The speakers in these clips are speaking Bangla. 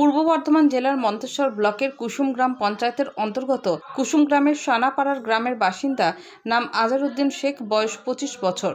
পূর্ব বর্ধমান জেলার মন্তেশ্বর ব্লকের কুসুম গ্রাম পঞ্চায়েতের অন্তর্গত কুসুম গ্রামের সানাপাড়ার গ্রামের বাসিন্দা নাম আজহারউদ্দিন শেখ, বয়স 25 বছর।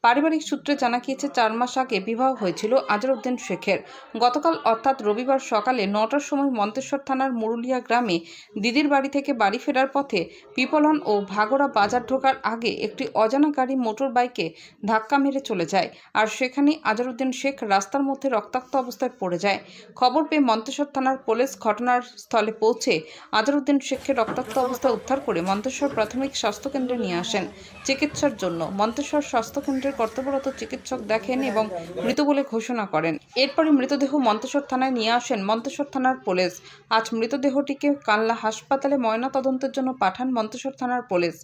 পারিবারিক সূত্রে জানা গিয়েছে 4 মাস আগে বিবাহ হয়েছিল আজহারউদ্দিন শেখের। গতকাল অর্থাৎ রবিবার সকালে 9টার সময় মন্তেশ্বর থানার মুরুলিয়া গ্রামে দিদির বাড়ি থেকে বাড়ি ফেরার পথে পিপলন ও ভাগড়া বাজার ঢোকার আগে একটি অজানা গাড়ি মোটর বাইকে ধাক্কা মেরে চলে যায়, আর সেখানেই আজহারউদ্দিন শেখ রাস্তার মধ্যে রক্তাক্ত অবস্থায় পড়ে যায়। খবর পেয়ে মন্তেশ্বর থানার পুলিশ ঘটনার স্থলে পৌঁছে আজহারউদ্দিন শেখকে রক্তাক্ত অবস্থায় উদ্ধার করে মন্তেশ্বর প্রাথমিক স্বাস্থ্য কেন্দ্রে নিয়ে আসেন চিকিৎসার জন্য। মন্তেশ্বর স্বাস্থ্য কেন্দ্রের কর্তব্যরত চিকিৎসক দেখেন এবং মৃত বলে ঘোষণা করেন। এরপরে মৃতদেহ মন্তেশ্বর থানায় নিয়ে আসেন মন্তেশ্বর থানার পুলিশ। আজ মৃতদেহটিকে কানলা হাসপাতালে ময়নাতদন্তের জন্য পাঠান মন্তেশ্বর থানার পুলিশ।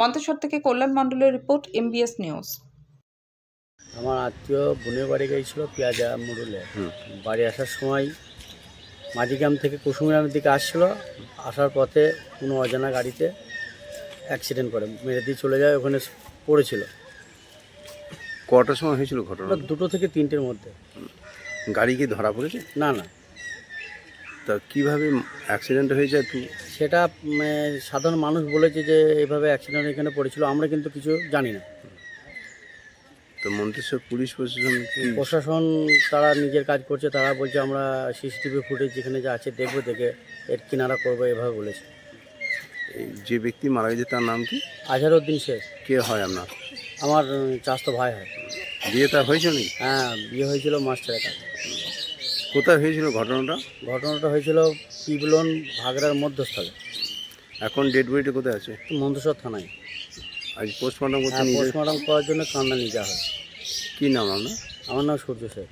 মন্তেশ্বর থেকে কল্যাণ মণ্ডলের রিপোর্ট, MBS নিউজ। আমার আত্মীয় বোনের বাড়ি গিয়েছিল পেঁয়াজা মুরুলে। বাড়ি আসার সময় মাঝিগ্রাম থেকে কুসুমগ্রামের দিকে আসছিল। আসার পথে কোনো অজানা গাড়িতে অ্যাক্সিডেন্ট করে মেরে দিয়ে চলে যায়, ওখানে পড়েছিল। কটার সময় হয়েছিল ঘটনা? 2টো থেকে 3টের মধ্যে। গাড়ি কি ধরা পড়েছে? না না, তা কিভাবে অ্যাক্সিডেন্ট হয়ে যায় তুই? সেটা সাধারণ মানুষ বলেছে যে এইভাবে অ্যাক্সিডেন্ট এখানে পড়েছিল, আমরা কিন্তু কিছু জানি না। তো মন্তেশ্বর পুলিশ প্রশাসন তারা নিজের কাজ করছে, তারা বলছে আমরা সিসিটিভি ফুটেজ যেখানে যা আছে দেখবো, দেখে এর কিনারা করবো, এভাবে বলেছে। এই যে ব্যক্তি মারা গেছে তার নাম কি? আজহারউদ্দিন শেখ। কে হয় আপনার? আমার চাচাতো ভাই হয়। বিয়ে তার হয়েছে নি? হ্যাঁ, বিয়ে হয়েছিল মাস 4 আগে। কোথায় হয়েছিল ঘটনাটা? ঘটনাটা হয়েছিল পিপলন ভাগড়ার মধ্যস্থলে। এখন ডেড বডিটা কোথায় আছে? মন্তেশ্বর থানায়। আজ পোস্টমর্টম করতে নিয়ে পোস্টমর্টম করার জন্য কান্না নিয়ে যাওয়া হয়। কি নাম আপনার? আমার নাম সূর্য শেখ।